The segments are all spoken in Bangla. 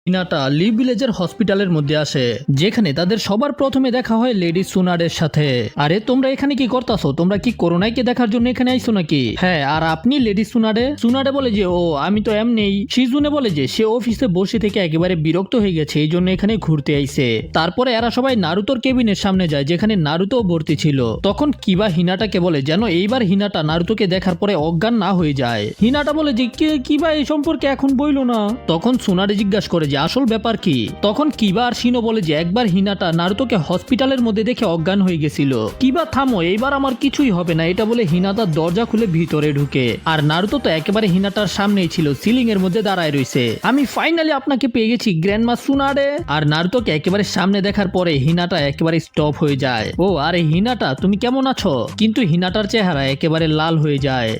হিনাটা লি ভিলেজের হসপিটালের মধ্যে আসে, যেখানে তাদের সবার প্রথমে দেখা হয় লেডি সুনাডের সাথে। আরে তোমরা এখানে কি করতাছো? তোমরা কি করোনাইকে দেখার জন্য এখানে আইছো নাকি? হ্যাঁ, আর আপনি লেডি সুনাডে? সুনাডে বলে যে ও আমি তো এমনি। শিজুনে বলে যে সে অফিসে বসে থেকে একেবারে বিরক্ত হয়ে গেছে, এই জন্য এখানে ঘুরতে আইছে। তারপরে এরা সবাই নারুতোর কেবিনের সামনে যায়, যেখানে নারুতো ভর্তি ছিল। তখন কিবা হিনাটাকে বলে যেন এইবার হিনাটা নারুতোকে দেখার পরে অজ্ঞান না হয়ে যায়। হিনাটা বলে যে কিবা এই সম্পর্কে এখন বইলো না। তখন সুনাডে জিজ্ঞাসা করে যে আসল ব্যাপার কি। তখন কিবা আর শিনো বলে যে একবার হিনাটা নারুতোকে হসপিটালের মধ্যে দেখে অজ্ঞান হয়ে গেছিল। কিবা থামো, এইবার আমার কিছুই হবে না, এটা বলে হিনাটা দরজা খুলে ভিতরে ঢুকে। আর নারুতো তো একেবারে হিনাটার সামনেই ছিল, সিলিং এর মধ্যে দাঁড়ায় রইছে। আমি ফাইনালি আপনাকে পেয়ে গেছি গ্র্যান্ডমা সুনাডে। আর নারুতোকে একেবারে সামনে দেখার পরে হিনাটা একেবারে স্টপ হয়ে যায়। ও আরে হিনাটা, তুমি কেমন আছো? কিন্তু হিনাটার চেহারা একেবারে লাল হয়ে যায়।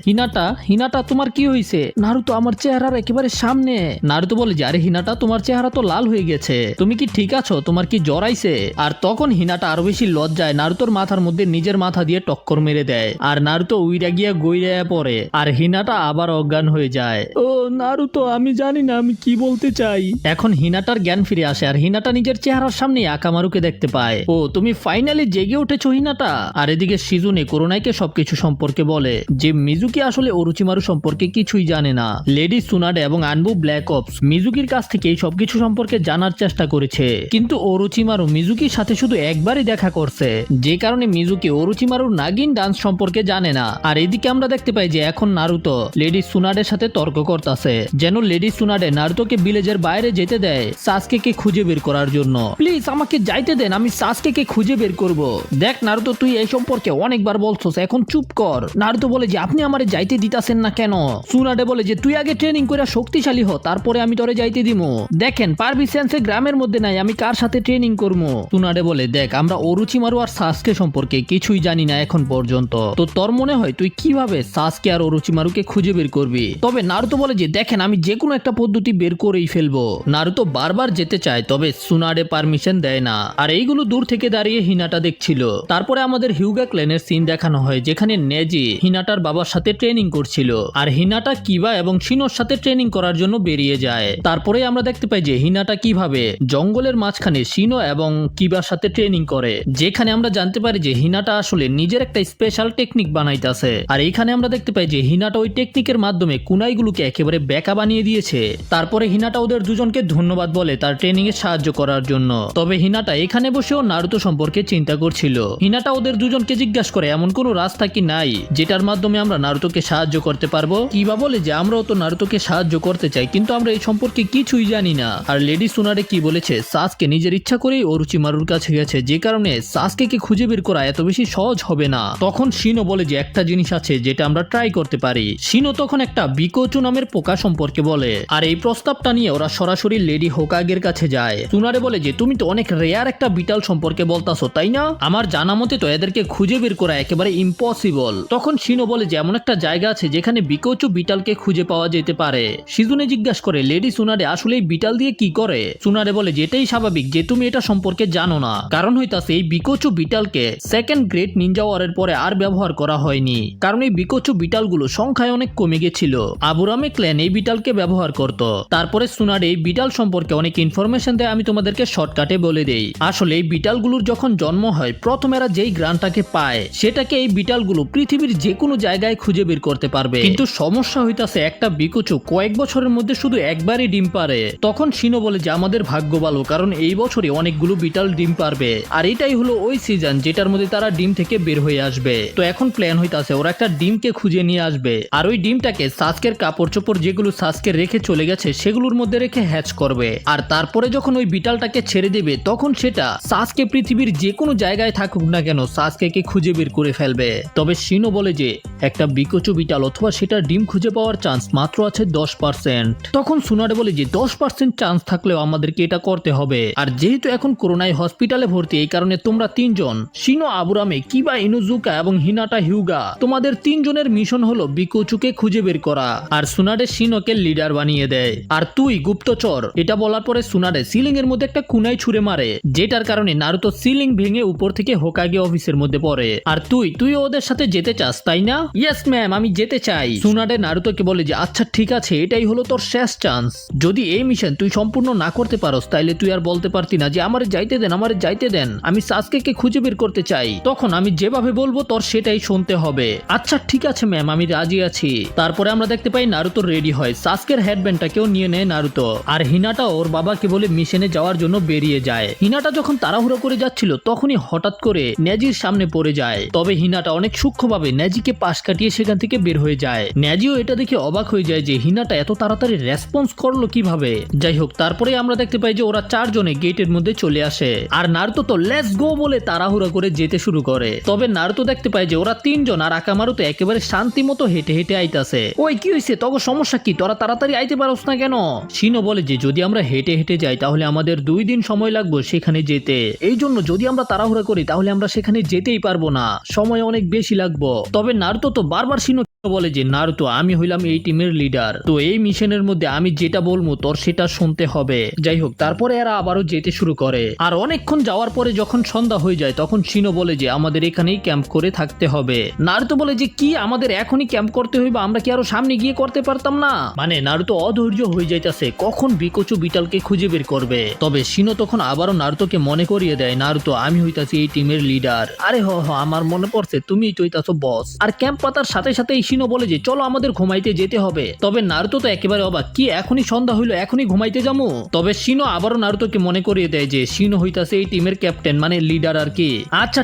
হিনাটা তোমার কি হয়েছে? নারুতো আমার চেহারার একেবারে সামনে। নারুতো বলে যে আরে হিনাটা, তোমার চেহারা তো লাল হয়ে গেছে, তুমি কি ঠিক আছো? তোমার কি জ্বর আইছে? আর তখন হিনাটা আরো বেশি লজ্জায় নারুতোর মাথার মধ্যে নিজের মাথা দিয়ে টক্কর মেরে দেয়। আর নারুতো উইরা গিয়া গইরা পড়ে। আর হিনাটা আবার অজ্ঞান হয়ে যায়। ও নারুতো, আমি জানি না আমি কি বলতে চাই। এখন হিনাটার জ্ঞান ফিরে আসে, আর হিনাটা নিজের চেহারার সামনে আকামারুকে দেখতে পায়। ও তুমি ফাইনালি জেগে উঠেছো হিনাটা। আর এদিকে শিজুনে করোনাইকে সবকিছু সম্পর্কে বলে যে মিজুকি আসলে অরুচিমারু সম্পর্কে কিছুই জানে না। লেডি সুনাডে এবং আনবু ব্ল্যাক অপস মিজুকির কাছ থেকে এই সবকিছু সম্পর্কে জানার চেষ্টা করেছে, কিন্তু অরুচিমারু মিজুকির সাথে শুধু একবারই দেখা করছে, যে কারণে মিজুকি অরুচিমারুর নাগিন ডান্স সম্পর্কে জানে না। আর এদিকে আমরা দেখতে পাই যে এখন নারুতো লেডি সুনাডের সাথে তর্ক করতেছে, যেন লেডি সুনাডে নারুতোকে ভিলেজের বাইরে যেতে দেয় সাসকেকে খুঁজে বের করার জন্য। প্লিজ আমাকে যাইতে দেন, আমি সাসকেকে খুঁজে বের করব। দেখ নারুতো, তুই এই সম্পর্কে অনেকবার বলছস, এখন চুপ কর। নারুতো বলে যে আপনি আমারে যাইতে দিতাছেন না কেন? সুনাডে বলে যে তুই আগে ট্রেনিং করে শক্তিশালী হ, তারপরে আমি তোরে যাইতে দিমু। দেখেন পারবি সেন্সে গ্রামের মধ্যে নাই, আমি কার সাথে ট্রেনিং করবো? সুনাডে বলে দেখ আমরা অরুচিমারু আর সাসকে সম্পর্কে কিছুই জানি না এখন পর্যন্ত, তো তোর মনে হয় তুই কিভাবে সাসকে আর অরুচিমারুকে খুঁজে বের করবি? তবে নারুতো বলে যে দেখেন আমি যে কোনো একটা পদ্ধতি বের করেই ফেলবো। নারুতো বারবার যেতে চায়, তবে সুনাডে পারমিশন দেয় না। আর এইগুলো দূর থেকে দাঁড়িয়ে হিনাটা দেখছিল। তারপরে আমাদের হিউগা ক্লেনের সিন দেখানো হয়, যেখানে নেজি হিনাটার বাবার সাথে ট্রেনিং করছিল, আর হিনাটা কিবা এবং শিনোর সাথে ট্রেনিং করার জন্য বেরিয়ে যায়। তারপরে আমরা দেখতে পাই যে হিনাটা কিভাবে জঙ্গলের মাঝখানে শিনো এবং কিবার সাথে ট্রেনিং করে, যেখানে আমরা জানতে পারি যে হিনাটা আসলে নিজের একটা স্পেশাল টেকনিক বানাইতেছে। আর এইখানে আমরা দেখতে পাই যে হিনাটা ওই টেকনিকের মাধ্যমে কুনাইগুলোকে একেবারে বেকা বানিয়ে দিয়েছে। তারপরে হিনাটা ওদের দুজনকে ধন্যবাদ বলে তার ট্রেনিং এ সাহায্য করার জন্য। তবে হিনাটা এখানে বসেও নারুতো সম্পর্কে চিন্তা করছিল। হিনাটা ওদের দুজনকে জিজ্ঞাসা করে এমন কোনো রাস্তা কি নাই যেটার মাধ্যমে আমরা নারুতোকে সাহায্য করতে পারবো? কিবা বলে যে আমরাও তো নারুতোকে সাহায্য করতে চাই, কিন্তু আমরা এই সম্পর্কে কিছুই জানি না। আর লেডি সুনাডে কি বলেছে, সাসকে নিজের ইচ্ছা করেই অরুচিমারুর কাছে গেছে, যে কারণে সাসকে খুঁজে বের করা এত বেশি সহজ হবে না। তখন শিনো বলে যে একটা জিনিস আছে যেটা আমরা ট্রাই করতে পারি। শিনো তখন একটা বিকোচু নামের পোকা সম্পর্কে বলে, আর এই প্রস্তাবটা নিয়ে ওরা সরাসরি লেডি হোকাগের কাছে যায়। সুনাডে বলে যে তুমি তো অনেক রেয়ার একটা বিটাল সম্পর্কে বলতাছো, তাই না? আমার জানা মতে তো এদেরকে খুঁজে বের করা একেবারে ইম্পসিবল। তখন শিনো বলে যে এমন একটা জায়গা আছে যেখানে বিকোচু বিটালকে খুঁজে পাওয়া যেতে পারে। শিজুনে জিজ্ঞাসা করে লেডি সুনাডে আসলে এই বিটাল দিয়ে কি করে? সুনাডে বলে যে এটাই স্বাভাবিক যে তুমি এটা সম্পর্কে জানো না, কারণ হইতাছে এই বিকোচু বিটালকে সেকেন্ড গ্রেট নিনজা ওয়ারের পরে আর ব্যবহার করা হয়নি, কারণ এই বিকোচু বিটালগুলো সংখ্যায় অনেক কমে গেছিল। আবুরামে ক্ল্যান এই বিটালকে ব্যবহার করত। তারপরে সুনাডে এই বিটাল সম্পর্কে অনেক ইনফরমেশন দেয়, আমি তোমাদেরকে শর্টকাটে বলে দেই। আসলে এই বিটালগুলোর যখন জন্ম হয়, প্রথম এরা যেই গ্রানটাকে পায় সেটাকে এই বিটালগুলো পৃথিবীর যে কোনো জায়গায় খুঁজে বের করতে পারবে। কিন্তু সমস্যা হইতাছে একটা বিকোচু কয়েক বছরের মধ্যে শুধু একবারই ডিম পারে। তখন শিনো বলে যে আমাদের ভাগ্য ভালো, কারণ এই বছরে অনেকগুলো বিটাল ডিম পারবে, আর এটাই হলো ওই সিজন যেটার মধ্যে তারা ডিম থেকে বের হয়ে আসবে। তো এখন প্ল্যান হইতাছে ওরা একটা ডিমকে খুঁজে নিয়ে আসবে, আর ওই ডিমটাকে সাসকের কাপড় চোপড় যেগুলো সাসকে রেখে চলে গেছে সেগুলোর মধ্যে রেখে হ্যাচ করবে। আর তারপরে যখন ওই বিটালটাকে ছেড়ে দেবে, তখন সেটা সাসকে পৃথিবীর যে কোনো জায়গায় থাকুক না কেন সাসকে খুঁজে বের করে ফেলবে। তবে শিনো বলে যে একটা বিকোচু বিটাল অথবা সেটা ডিম খুঁজে পাওয়ার চান্স মাত্র আছে 10%। তখন সুনাডে বলে যে 10% চান্স থাকলেও আমাদেরকে এটা করতে হবে, আর যেহেতু এখন করোনায় হসপিটালে ভর্তি, এই কারণে তোমরা তিনজন শিনো, আবুরামে, কিবা ইনুজুকা এবং হিনাটা হিউগা, তোমাদের তিনজনের মিশন হলো বিকোচুকে খুঁজে বের করা। আর সুনাডে শিনোকে লিডার বানিয়ে দেয়। আর তুই গুপ্তচর, এটা বলার পরে সুনাডে সিলিং এর মধ্যে একটা কুনাই ছুঁড়ে মারে, যেটার কারণে নারুতো সিলিং ভেঙে উপর থেকে হোকাগে অফিসের মধ্যে পড়ে। আর তুই ওদের সাথে যেতে চাস, তাই না? ইয়েস ম্যাম, আমি যেতে চাই। সুনাডে নারুতোকে বলে যে আচ্ছা ঠিক আছে, এটাই হলো তোর শেষ চান্স। যদি এই মিশন দেন, তুই সম্পূর্ণ না করতে পারস তাইলে তুই আর বলতে পারতি না যে আমারে যাইতে দেন, আমারে যাইতে দেন, আমি সাসকেকে খুঁজে বের করতে চাই। তখন আমি যেভাবে বলবো তোর সেটাই শুনতে হবে। আচ্ছা ঠিক আছে ম্যাম, আমি রাজি আছি। তারপরে আমরা দেখতে পাই নারুতো রেডি হয়, সাসকের হেডব্যান্ডটাকেও নিয়ে নেয় নারুতো, আর হিনাটা ওর বাবাকে বলে মিশনে যাওয়ার জন্য বেরিয়ে যায়। হিনাটা যখন তাড়াহুড়ো করে যাচ্ছিল তখনই হঠাৎ করে নেজির সামনে পড়ে যায়। তবে হিনাটা অনেক সূক্ষ্মভাবে নেজিকে পাশ কাটিয়ে সেখান থেকে বের হয়ে যায়। নেজিও এটা দেখে অবাক হয়ে যায় যে হিনাটা এত তাড়াতাড়ি রেসপন্স করলো কিভাবে। যাই হোক, তারপরে আমরা দেখতে পাই যে ওরা চারজনে গেটের মধ্যে চলে আসে, আর নারুতো তো লেটস গো বলে তাড়াহুড়ো করে যেতে শুরু করে। তবে নারুতো দেখতে পায় যে ওরা তিনজন আর আকামারু তো একেবারে শান্তি মতো হেঁটে হেঁটে আইতাছে। ওই কি হয়েছে, তখন সমস্যা কি, তোরা তাড়াতাড়ি আইতে পারোস না কেন? শিনো বলে যে যদি আমরা হেঁটে হেঁটে যাই তাহলে আমাদের 2 দিন সময় লাগবে সেখানে যেতে, এই জন্য যদি আমরা তাড়াহুড়া করি তাহলে আমরা সেখানে যেতেই পারবো না, সময় অনেক বেশি লাগবে। তবে নারুতো তো বারবার শিনো বলে যে নারুতো আমি হইলাম এই টিমের লিডার, তো এই মিশনের মধ্যে আমি যেটা বলবো তোর সেটা শুনতে হবে। যাই হোক, তারপরে এরা আবারও যেতে শুরু করে, আর অনেকক্ষণ যাওয়ার পরে যখন সন্ধ্যা হয়ে যায় তখন শিনো বলে যে আমাদের এখানেই ক্যাম্প করে থাকতে হবে। নারুতো বলে যে কি আমাদের এখনই ক্যাম্প করতে হইবে, আমরা কি আরো সামনে গিয়ে করতে পারতাম না? মানে নারুতো অধৈর্য হয়ে যাইতাছে কখন বিকোচু বিটালকে খুঁজে বের করবে। তবে শিনো তখন আবারও নারুতোকে মনে করিয়ে দেয় নারুতো আমি হইতাছি এই টিমের লিডার। আরে হ আমার মনে পড়ছে, তুমিই তো হইতাছো বস। আর ক্যাম্প পাতার সাথে সাথে শিনো বলে যে চলো আমাদের ঘুমাইতে যেতে হবে। তবে নারুতো তো একেবারে অবাক, কি এখনই সন্ধ্যা হইলো, এখনই ঘুমাইতে যাবো? তবে শিনো আবারও নারুতোকে মনে করিয়ে দেয় যে শিনো হইতাছে এই টিমের ক্যাপ্টেন, মানে লিডার আর কি। আচ্ছা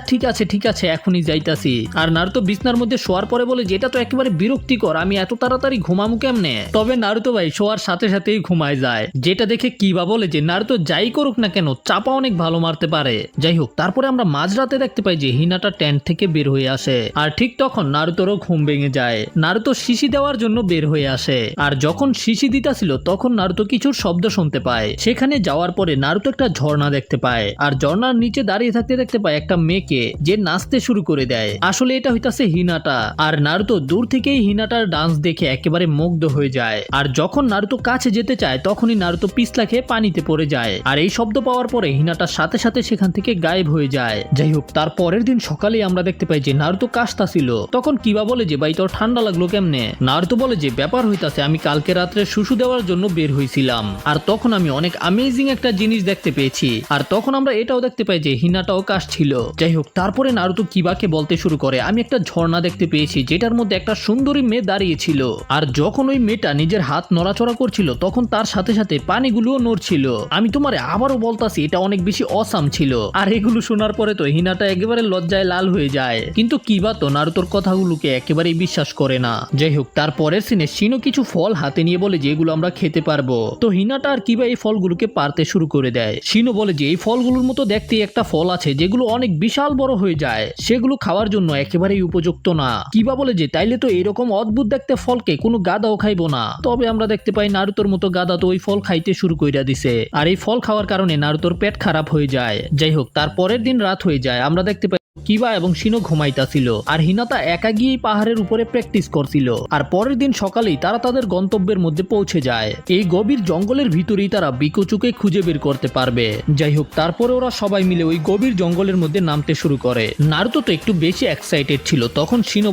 ঠিক আছে এখনই যাইতাছি। আর নারুতো বিছনার মধ্যে শোয়ার পরে বলে যে এটা তো একেবারে বিরক্তিকর, আমি এত তাড়াতাড়ি ঘুমামু কেমনে? তবে নারুতো ভাই শোয়ার সাথে সাথেই ঘুমায় যায়, যেটা দেখে কিবা বলে যে নারুতো যাই করুক না কেন চাপা অনেক ভালো মারতে পারে। যাই হোক, তারপরে আমরা মাঝরাতে দেখতে পাই যে হিনাটা টেন্ট থেকে বের হয়ে আসে, আর ঠিক তখন নারুতোরও ঘুম ভেঙে যায়। নারুতো শিশি দেওয়ার জন্য বের হয়ে আসে, আর যখন শিশি দিতাছিল তখন নারুতো কিছুর শব্দ শুনতে পায়। সেখানে যাওয়ার পরে নারুতো একটা ঝর্ণা দেখতে পায়, আর ঝর্ণার নিচে দাঁড়িয়ে থাকতে দেখতে পায় একটা মেয়েকে, যে নাচতে শুরু করে দেয়। আসলে এটা হইতাছে হিনাটা, আর নারুতো দূর থেকেই হিনাটার ডান্স দেখে একেবারে মুগ্ধ হয়ে যায়। আর যখন নারুতো কাছে যেতে চায় তখনই নারুতো পিছলা খেয়ে পানিতে পড়ে যায়, আর এই শব্দ পাওয়ার পরে হিনাটার সাথে সাথে সেখান থেকে গায়েব হয়ে যায়। যাই হোক, তার পরের দিন সকালেই আমরা দেখতে পাই যে নারুতো কাশতাছিল। তখন কিবা বলে যে ভাই তোর ঠান্ডা লাগলো কেমনে? নারুতো বলে যে ব্যাপার হইতাছে আমি কালকে রাত্রে শুশু দেওয়ার জন্য বের হইছিলাম, আর তখন আমি অনেক অ্যামেজিং একটা জিনিস দেখতে পেয়েছি। আর তখন আমরা এটাও দেখতে পাই যে হিনাটাও কাশছিল। যাই হোক, তারপরে নারুতো কিবাকে বলতে শুরু করে আমি একটা ঝর্ণা দেখতে পেয়েছি যেটার মধ্যে একটা সুন্দরী মেয়ে দাঁড়িয়েছিল, আর যখন ওই মেয়েটা নিজের হাত নড়াচড়া করছিল তখন তার সাথে সাথে পানিগুলোও নড়ছিল। আমি তোমারে আবারও বলতাছি এটা অনেক বেশি অসাম ছিল। আর এগুলো শোনার পরে তো হিনাটা একেবারে লজ্জায় লাল হয়ে যায়, কিন্তু কিবা তো নারুতোর কথাগুলোকে একেবারেই বিশ্বাস করে না। যাই হোক, তারপরের সিনে শিনো কিছু ফল হাতে নিয়ে বলে যে এগুলো আমরা খেতে পারবো। তো হিনাটা আর কিবা এই ফলগুলোকে পারতে শুরু করে দেয়। শিনো বলে যে এই ফলগুলোর মতো দেখতে একটা ফল আছে যেগুলো অনেক বিশাল বড় হয়ে যায়, সেগুলো খাওয়ার জন্য একেবারেই উপযুক্ত না। কিবা বলে যে তাইলে তো এরকম অদ্ভুত দেখতে ফলকে কোনো গাদাও খাইবো না। তবে আমরা দেখতে পাই নারুতোর মতো গাদা তো ওই ফল খাইতে শুরু কইরা দিছে, আর এই ফল খাওয়ার কারণে নারুতোর পেট খারাপ হয়ে যায়। যাই হোক, তার পরের দিন রাত হয়ে যায়। আমরা দেখতে পাই কিবা এবং শিনো ঘুমাইতাছিল, আর হিনাতা একা গিয়ে পাহাড়ের উপরে প্র্যাকটিস করছিল। আর পরের দিন সকালেই তারা তাদের গন্তব্যের মধ্যে পৌঁছে যায়। এই গভীর জঙ্গলের ভিতরেই তারা বিকোচুকে খুঁজে বের করতে পারবে। যাই হোক, তারপরে ওরা সবাই মিলে ওই গভীর জঙ্গলের মধ্যে নামতে শুরু করে। নারুতো তো একটু বেশি এক্সাইটেড ছিল। তখন শিনো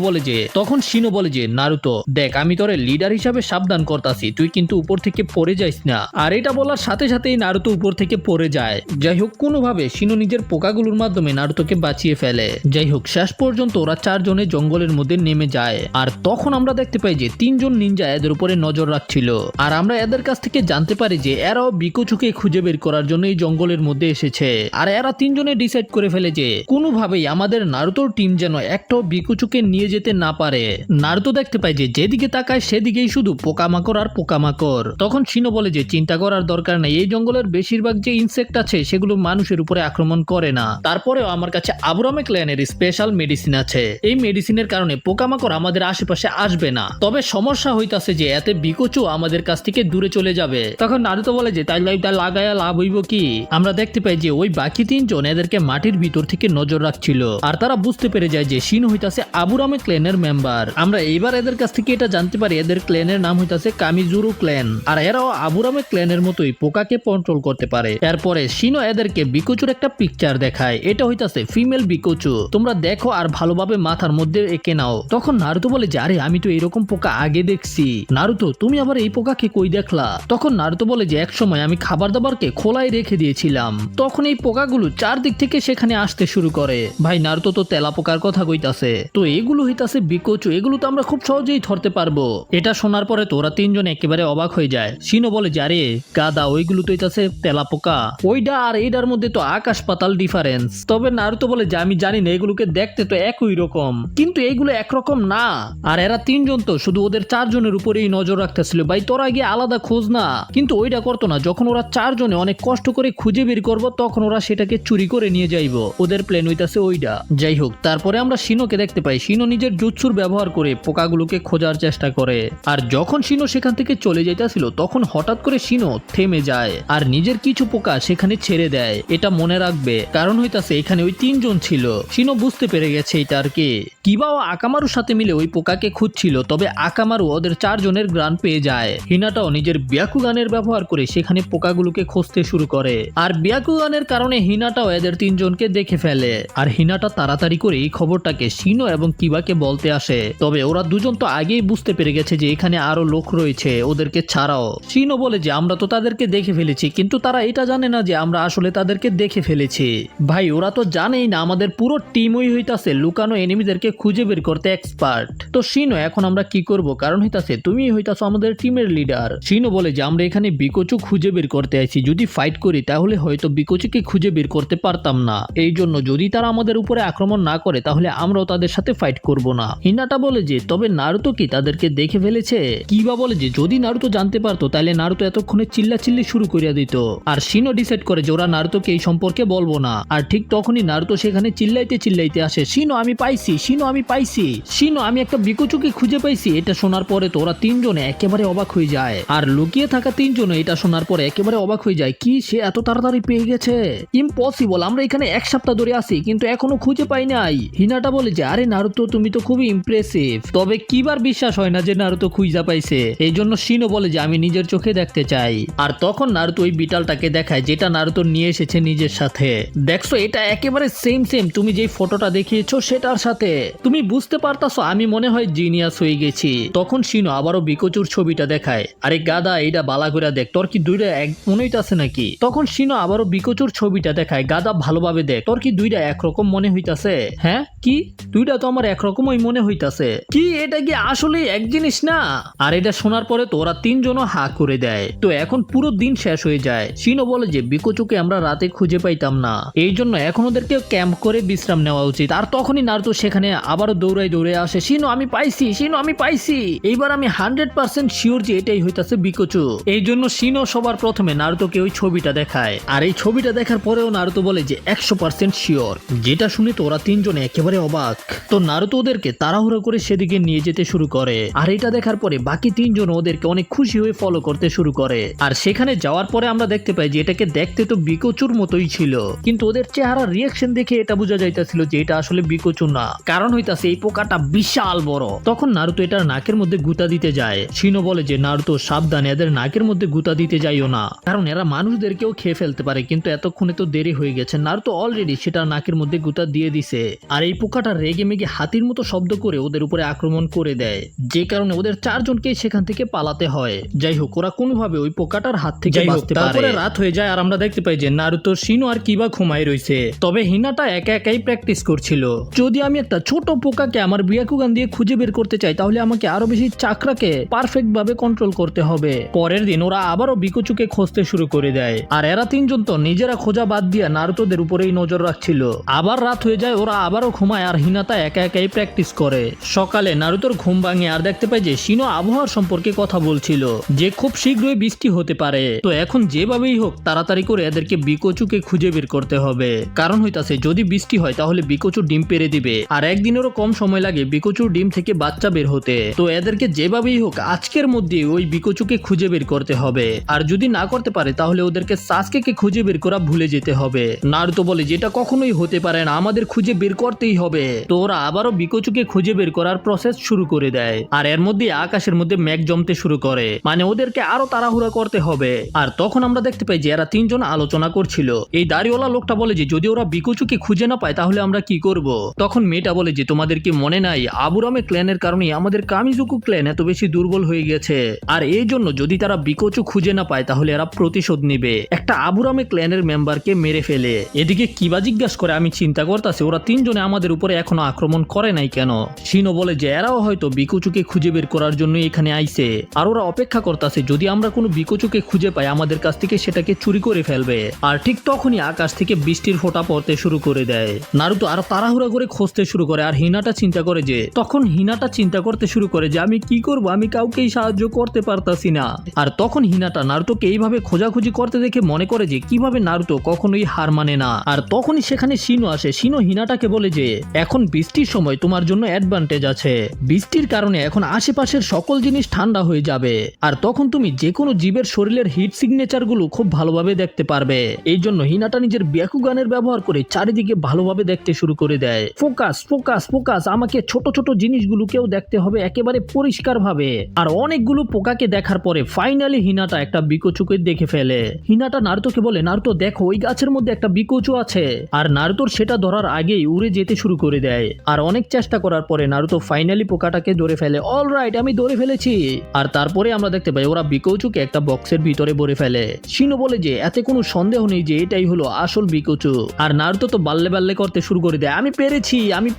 বলে যে নারুতো দেখ, আমি তোরে লিডার হিসাবে সাবধান করতাছি, তুই কিন্তু উপর থেকে পড়ে যাইস না। আর এটা বলার সাথে সাথেই নারুতো উপর থেকে পড়ে যায়। যাই হোক, কোনোভাবে শিনো নিজের পোকাগুলোর মাধ্যমে নারুতোকে বাঁচিয়ে ফেলে। যাই হোক, শেষ পর্যন্ত ওরা চারজনে জঙ্গলের মধ্যে নেমে যায়। আর তখন আমরা দেখতে পাই যে 3 জন নিনজা এদের উপরে নজর রাখছিল, আর আমরা এদের কাছ থেকে জানতে পারি যে এরাও বিকোচুকে খুঁজে বের করার জন্য এই জঙ্গলের মধ্যে এসেছে। আর এরা 3 জনে ডিসাইড করে ফেলে যে কোনোভাবেই আমাদের নারুতোর টিম যেন একটাও বিকোচুকে নিয়ে যেতে না পারে। নারুতো দেখতে পাই যে যেদিকে তাকায় সেদিকেই শুধু পোকামাকড় আর পোকামাকড়। তখন শিনো বলে যে চিন্তা করার দরকার নেই, এই জঙ্গলের বেশিরভাগ যে ইনসেক্ট আছে সেগুলো মানুষের উপরে আক্রমণ করে না। তারপরেও আমার কাছে আবুরামে ক্ল্যানের স্পেশাল মেডিসিন আছে, এই মেডিসিনের কারণে পোকামাকড় আমাদের আশেপাশে আসবে না। তবে সমস্যা হইতাছে যে এতে বিকোচু আমাদের কাছ থেকে দূরে চলে যাবে। তখন নারুতো বলে যে তাই লাগায়া লাভ হইব কি? আমরা দেখতে পাই যে ওই বাকি 3 জন এদেরকে মাটির ভিতর থেকে নজর রাখছিল, আর তারা বুঝতে পেরে যায় যে শিনো হইতাছে আবুরামে ক্ল্যানের মেম্বার। আমরা এইবার এদের কাছ থেকে এটা জানতে পারি এদের ক্ল্যানের নাম হইতাছে কামিজুরু ক্ল্যান, আর এরাও আবুরামে ক্ল্যানের মতোই পোকাকে কন্ট্রোল করতে পারে। এরপরে শিনো এদেরকে বিকোচুর একটা পিকচার দেখায়, এটা হইতাছে ফিমেল বিকোচু। বিকোচু, তোমরা দেখো আর ভালোভাবে মাথার মধ্যে এঁকে নাও। তখন নারুতো বলে যে আরে আমি তো এরকম পোকা আগে দেখছি। নারুতো তুমি আবার এই পোকাকে কই দেখলা? তখন নারুতো বলে যে এক সময় আমি খাবার দাবারকে খোলায় রেখে দিয়েছিলাম, তখন এই পোকাগুলো চারদিক থেকে সেখানে আসতে শুরু করে। ভাই নারুতো তো তেলা পোকার কথা কইতাছে, তো এগুলো হইতাছে বিকোচু, এগুলো তো আমরা খুব সহজেই ধরতে পারবো। এটা শোনার পরে তো ওরা তিনজন একেবারে অবাক হয়ে যায়। শিনো বলে যে আরে গাদা, ওইগুলো তো হইতাছে তেলা পোকা, ওইটা আর এইটার মধ্যে তো আকাশ পাতাল ডিফারেন্স। তবে নারুতো বলে যে আমি জানি না, এগুলোকে দেখতে তো একই রকম কিন্তু এইগুলো একরকম না। আর এরা তিনজন তো শুধু ওদের চারজনের উপরেই নজর রাখতেছিল। ভাই তোরা গিয়ে আলাদা খোঁজ না, কিন্তু ওইটা করতো না। যখন ওরা চারজনে অনেক কষ্ট করে খুঁজে বের করবো তখন ওরা সেটাকে চুরি করে নিয়ে যাইবো। ওদের প্ল্যান হইতাছে ওইটা। যাই হোক, তারপরে আমরা শিনোকে দেখতে পাই। শিনো নিজের জুৎসুর ব্যবহার করে পোকাগুলোকে খোঁজার চেষ্টা করে। আর যখন শিনো সেখান থেকে চলে যাইতাছিল তখন হঠাৎ করে শিনো থেমে যায় আর নিজের কিছু পোকা সেখানে ছেড়ে দেয়। এটা মনে রাখবে, কারণ হইতাছে এখানে ওই তিনজন ছিল। শিনো বুঝতে পেরে গেছে এটা আর কি। কিবা ও আকামারুর সাথে মিলে ওই পোকাকে খুঁজছিল, তবে আকামারু ওদের চারজনের গ্রান পেয়ে যায়। হিনাটাও নিজের ব্যাকুগানের ব্যবহার করে সেখানে পোকাগুলোকে খুঁজতে শুরু করে। আর ব্যাকুগানের কারণে হিনাটাও এদের তিনজনকে দেখে ফেলে। আর হিনাটা তাড়াতাড়ি করে এই খবরটাকে শিনো এবং কিবাকে বলতে আসে। তবে ওরা দুজন তো আগেই বুঝতে পেরে গেছে যে এখানে আরো লোক রয়েছে ওদেরকে ছাড়াও। শিনো বলে যে আমরা তো তাদেরকে দেখে ফেলেছি, কিন্তু তারা এটা জানে না যে আমরা আসলে তাদেরকে দেখে ফেলেছি। ভাই ওরা তো জানেই না আমাদের পুরো টিমই হইতাছে লুকানো এনিমিদেরকে খুঁজে বের করতে এক্সপার্ট। তো শিনো এখন আমরা কি করব? কারণ হইতাছে তুমি হইতাছো আমাদের টিমের লিডার। শিনো বলে যে আমরা এখানে বিকোচু খুঁজে বের করতে আইছি, যদি ফাইট করি তাহলে হয়তো বিকোচুকে খুঁজে বের করতে পারতাম না। এই জন্য যদি তারা আমাদের উপরে আক্রমণ না করে তাহলে আমরাও তাদের সাথে ফাইট করব না। হিনাটা বলে যে তবে নারুতো কি তাদেরকে দেখে ফেলেছে? কিবা বলে যে যদি নারুতো জানতে পারতো তাহলে নারুতো এতক্ষণে চিল্লাচিল্লি শুরু করিয়া দিত। আর শিনো ডিসাইড করে যে ওরা নারুতোকে এই সম্পর্কে বলবো না। আর ঠিক তখনই নারুতো সেখানে চিল্লাইতে চিল্লাইতে আসে, শিনো আমি পাইছি, শিনো আমি পাইছি, শিনো আমি একটা বিকোচুকে খুঁজে পাইছি। এটা শোনার পরে তো ওরা তিনজনে একেবারে অবাক হয়ে যায়। আর লুকিয়ে থাকা তিনজনে এটা শোনার পরে একেবারে অবাক হয়ে যায়, কি সে এত তাড়াতাড়ি পেয়ে গেছে? ইম্পসিবল, আমরা এখানে এক সপ্তাহ ধরে আছি কিন্তু এখনো খুঁজে পাই নাই। হিনাটা বলে যে আরে নারুতো তুমি তো খুবই ইমপ্রেসিভ। তবে কিবার বিশ্বাস হয় না যে নারুতো খুঁজা পাইছে। এই জন্য শিনো বলে যে আমি নিজের চোখে দেখতে চাই। আর তখন নারুতো ওই বিটালটাকে দেখায় যেটা নারুতো নিয়ে এসেছে নিজের সাথে। দেখছো এটা একেবারে সেম তুমি যেই ফটোটা দেখিয়েছো সেটার সাথে। তুমি বুঝতে পারতাছো আমি মনে হয় জিনিয়াস হয়ে গেছি। তখন শিনো আবারও বিকোচুর ছবিটা দেখায়। আরে গাদা এইটা বালা করে দেখ, তোর কি দুইটা এক মনে হইতাছে নাকি? তখন শিনো আবারও বিকোচুর ছবিটা দেখায়। গাদা ভালোভাবে দেখ, তোর কি দুইটা একরকম মনে হইতাছে? হ্যাঁ কি দুইটা তো আমার একরকমই মনে হইতাছে। কি এটা কি আসলে এক জিনিস না? আর এটা শোনার পরে তো ওরা তিনজনও হা করে দেয়। তো এখন পুরো দিন শেষ হয়ে যায়। শিনো বলে যে বিকোচুকে আমরা রাতে খুঁজে পাইতাম না, এই জন্য এখন ওদেরকে ক্যাম্প করে বিশ্রাম নেওয়া উচিত। আর তখনই নারুতো সেখানে আবারও দৌড়ে আসে, শিনো আমি পাইছি, শিনো আমি পাইছি, এইবার আমি 100% শিওর যে এটাই হইতাছে বিকোচু। এই জন্য শিনো সবার প্রথমে নারুতোকে ওই ছবিটা দেখায়। আর এই ছবিটা দেখার পরেও নারুতো বলে যে 100% শিওর। যেটা শুনে তো ওরা তিনজনে একেবারে অবাক। তো নারুতো ওদেরকে তাড়াহুড়ো করে সেদিকে নিয়ে যেতে শুরু করে। আর এটা দেখার পরে বাকি তিনজন ওদেরকে অনেক খুশি হয়ে ফলো করতে শুরু করে। আর সেখানে যাওয়ার পরে আমরা দেখতে পাই যে এটাকে দেখতে তো বিকোচুর মতোই ছিল, কিন্তু ওদের চেহারা রিয়াকশন দেখে এটা বোঝা যাইতাছিল যে এটা আসলে বিকোচু না। কারণ হইতাছে এই পোকাটা বিশাল বড়। তখন নারুতো এটার নাকের মধ্যে গুতা দিতে যায়। শিনো বলে যে নারুতো সাবধানে, এদের নাকের মধ্যে গুতা দিতে যাইও না, কারণ এরা মানুষদেরকেও খেয়ে ফেলতে পারে। কিন্তু এতক্ষণে তো দেরি হয়ে গেছে, নারুতো অলরেডি সেটা নাকের মধ্যে গুতা দিয়ে দিছে। আর এই পোকাটা রেগে মেগে হাতির মতো শব্দ করে ওদের উপরে আক্রমণ করে দেয়, যে কারণে ওদের চারজনকে সেখান থেকে পালাতে হয়। যাই হোক, ওরা কোনোভাবে ওই পোকাটার হাত থেকে বাঁচতে পারে। তারপরে রাত হয়ে যায় আর আমরা দেখতে পাই যে নারুতো, শিনো আর কিবা ঘুমায় রয়েছে। তবে হিনাটা একা একাই প্র্যাকটিস করছিল। যদি আমি একটা ছোট পোকাকে আমার ব্যাকুগান দিয়ে খুঁজে বের করতে চাই তাহলে আমাকে আরো বেশি চাকরাকে পারফেক্ট ভাবে কন্ট্রোল করতে হবে। পরের দিন ওরা আবারও বিকোচুকে খুঁজতে শুরু করে দেয়। আর এরা তিনজন তো নিজেরা খোঁজা বাদ দিয়ে নারুতোদের উপরেই নজর রাখছিল। আবার রাত হয়ে যায়, ওরা আবারও ঘুমায় আর হিনাতা একা একাই প্র্যাকটিস করে। সকালে নারুতোর ঘুম ভাঙে আর দেখতে পাই যে শিনো আবহাওয়ার সম্পর্কে কথা বলছিল, যে খুব শীঘ্রই বৃষ্টি হতে পারে। তো এখন যেভাবেই হোক তাড়াতাড়ি করে এদেরকে বিকোচুকে খুঁজে বের করতে হবে। কারণ হইতাছে যদি বৃষ্টি হয় তাহলে বিকোচু ডিম পেড়ে দিবে। আর একদিন একদিনেরও কম সময় লাগে বিকোচুর ডিম থেকে বাচ্চা বের হতে। তো এদেরকে যেভাবেই হোক আজকের মধ্যে ওই বিকোচুকে খুঁজে বের করতে হবে, আর যদি না করতে পারে তাহলে ওদেরকে সাসকেকে খুঁজে বের করা ভুলে যেতে হবে। নারুতো বলে যেটা কখনোই হতে পারে না, আমাদের খুঁজে বের করতেই হবে। তো ওরা আবারও বিকোচুকে খুঁজে বের করার প্রসেস শুরু করে দেয়, আর এর মধ্যে আকাশের মধ্যে মেঘ জমতে শুরু করে, মানে ওদেরকে আরো তাড়াহুড়া করতে হবে। আর তখন আমরা দেখতে পাই যে এরা তিনজন আলোচনা করছিল। এই দাড়িওয়ালা লোকটা বলে যে যদি ওরা বিকোচুকে খুঁজে না পায় তাহলে আমরা কি করব। তখন মেয়েটা বলে যে তোমাদের কি মনে নাই আবুরামে ক্ল্যানের কারণে আমাদের কামিজুকু ক্ল্যান এত বেশি দুর্বল হয়ে গেছে, আর এই জন্য যদি তারা বিকোচু খুঁজে না পায় তাহলে এরা প্রতিশোধ নিবে, একটা আবুরামে ক্ল্যানের মেম্বারকে মেরে ফেলে। এদিকে কিবা জিজ্ঞাসা করে আমি চিন্তা করতেছি ওরা তিনজনে আমাদের উপরে এখনো আক্রমণ করে নাই কেন। শিনো বলে যে এরাও হয়তো বিকোচুকে খুঁজে বের করার জন্য এখানে আইছে, আর ওরা অপেক্ষা করতেছে যদি আমরা কোনো বিকোচুকে খুঁজে পাই আমাদের কাছ থেকে সেটাকে চুরি করে ফেলবে। আর ঠিক তখনই আকাশ থেকে বৃষ্টির ফোঁটা পড়তে শুরু করে দেয়। নারুতো আরো তাড়াহুড়া করে খুঁজতে শুরু করে, আর হিনাটা চিন্তা করতে শুরু করে যে আমি কি করব, আমি কাউকেই সাহায্য করতে পারতাছি না। আর তখন হিনাটা নারুতোকে এইভাবে খোঁজাখুঁজি করতে দেখে মনে করে যে কিভাবে নারুতো কখনোই হার মানে না। আর তখনই সেখানে শিনো আসে। শিনো হিনাটাকে বলে যে এখন বৃষ্টির সময় তোমার জন্য অ্যাডভান্টেজ আছে, বৃষ্টির কারণে এখন আশেপাশের সকল জিনিস ঠান্ডা হয়ে যাবে, আর তখন তুমি যে কোনো জীবের শরীরের হিট সিগনেচার গুলো খুব ভালোভাবে দেখতে পারবে। এই জন্য হিনাটা নিজের ব্যাকুগানের ব্যবহার করে চারিদিকে ভালোভাবে দেখতে শুরু করে দেয়। ফোকাস ফোকাস ফোকাস, আমাকে ছোট ছোট জিনিসগুলোকেও দেখতে হবে একেবারে পরিষ্কার ভাবে। আর অনেকগুলো পোকাকে দেখার পরে ফাইনালি হিনাটা একটা বিকোচুকে দেখে ফেলে। হিনাটা নারুতোকে বলে নারুতো দেখো ওই গাছের মধ্যে একটা বিকোচু আছে, আর নারুতোর সেটা ধরার আগেই উড়ে যেতে শুরু করে দেয়। আর অনেক চেষ্টা করার পরে নারুতো ফাইনালি পোকাটাকে ধরে ফেলে। অলরাইট, আমি ধরে ফেলেছি। আর তারপরে আমরা দেখতে পাই ওরা বিকোচুকে একটা বক্সের ভিতরে ভরে ফেলে। শিনো বলে যে এতে কোনো সন্দেহ নেই যে এটাই হলো আসল বিকোচু। আর নারুতো তো বাল্লে বাল্লে করতে শুরু করে দেয়, আমি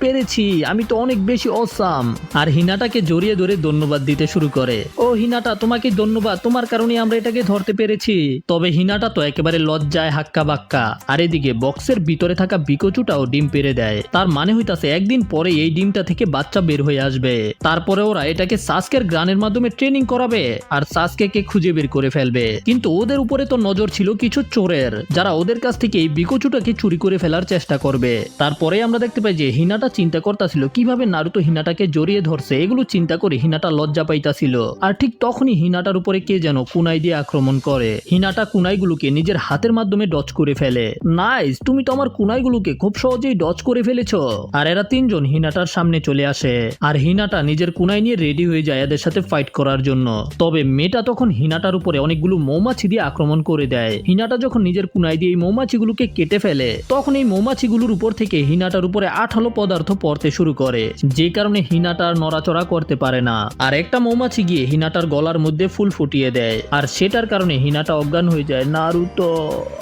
পেরেছি, আমি তো অনেক বেশি অসাম। আর হিনাটাকে জড়িয়ে ধরে ধন্যবাদ দিতে শুরু করে। ও হিনাটা, তোমাকে ধন্যবাদ, তোমার কারণে আমরা এটাকে ধরতে পেরেছি। তবে হিনাটা তো একেবারে লজ্জায় হাক্কা বাক্কা। আর এদিকে বক্সের ভিতরে থাকা বিকোচুটাও ডিম পেড়ে দেয়। তার মানে হইতাছে একদিন পরে এই ডিমটা থেকে বাচ্চা বের হয়ে আসবে। তারপরে ওরা এটাকে সাসকের গ্রানের মাধ্যমে ট্রেনিং করাবে, আর সাসকেকে খুঁজে বের করে ফেলবে। কিন্তু ওদের উপরে তো নজর ছিল কিছু চোরের, যারা ওদের কাছ থেকে এই বিকোচুটাকে চুরি করে ফেলার চেষ্টা করবে। তারপরে আমরা দেখতে পাই যে হিনাটা চিন্তা করতেছিল কিভাবে নারুতো হিনাটাকে জড়িয়ে ধরছে। এগুলো চিন্তা করে হিনাটা লজ্জা পাইতাছিল। আর ঠিক তখনই হিনাটার উপরে কে যেন কুনাই দিয়ে আক্রমণ করে। হিনাটা কুনাইগুলোকে নিজের হাতের মাধ্যমে ডচ করে ফেলে। নাইস, তুমি তো আমার কুনাইগুলোকে খুব সহজেই ডচ করে ফেলেছো। আর এরা তিনজন হিনাটার সামনে চলে আসে, আর হিনাটা নিজের কুনাই নিয়ে রেডি হয়ে যায় এদের সাথে ফাইট করার জন্য। তবে মেয়েটা তখন হিনাটার উপরে অনেকগুলো মৌমাছি দিয়ে আক্রমণ করে দেয়। হিনাটা যখন নিজের কুনাই দিয়ে এই মৌমাছিগুলোকে কেটে ফেলে তখন এই মৌমাছিগুলোর উপর থেকে হিনাটার উপরে আঠালো পদার্থ পড়তে শুরু করে, যে কারণে হিনাটার নড়াচড়া করতে পারে না। আর একটা মৌমাছি গিয়ে হিনাটার গলার মধ্যে ফুল ফুটিয়ে দেয়, আর সেটার কারণে হিনাটা অজ্ঞান হয়ে যায়। নারুতো,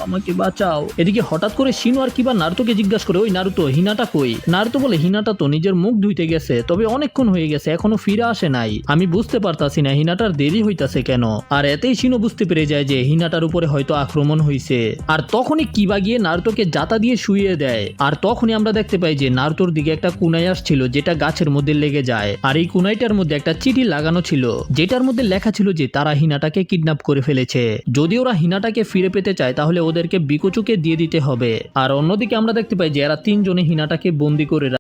আমাকে বাঁচাও। এদিকে হঠাৎ করে শিনো আর কিবা নারুতোকে জিজ্ঞাসা করে, ওই নারুতো, হিনাটা কই? নারুতো বলে হিনাটা তো নিজের মুখ ধুইতে গেছে, তবে অনেকক্ষণ হয়ে গেছে, এখনো ফিরে আসে নাই। আমি বুঝতে পারতাছি না হিনাটার দেরি হইতাছে কেন। আর এতেই শিনো বুঝতে পেরে যায় যে হিনাটার উপরে হয়তো আক্রমণ হয়েছে। আর তখনই কিবা গিয়ে নারুতোকে জাতা দিয়ে শুইয়ে দেয়। আর তখনই আমরা দেখতে পাই যে নারুতোর দিকে একটা কুনাই আসছিল, যেটা গাছের মধ্যে লেগে যায়। আর এই কুনাইটার মধ্যে একটা চিঠি লাগানো ছিল, যেটার মধ্যে লেখা ছিল যে তারা হিনাটাকে কিডন্যাপ করে ফেলেছে। যদি ওরা হিনাটাকে ফিরে পেতে চায় তাহলে ওদেরকে বিকোচুকে দিয়ে দিতে হবে। আর অন্যদিকে আমরা দেখতে পাই যে এরা তিনজনে হিনাটাকে বন্দি করে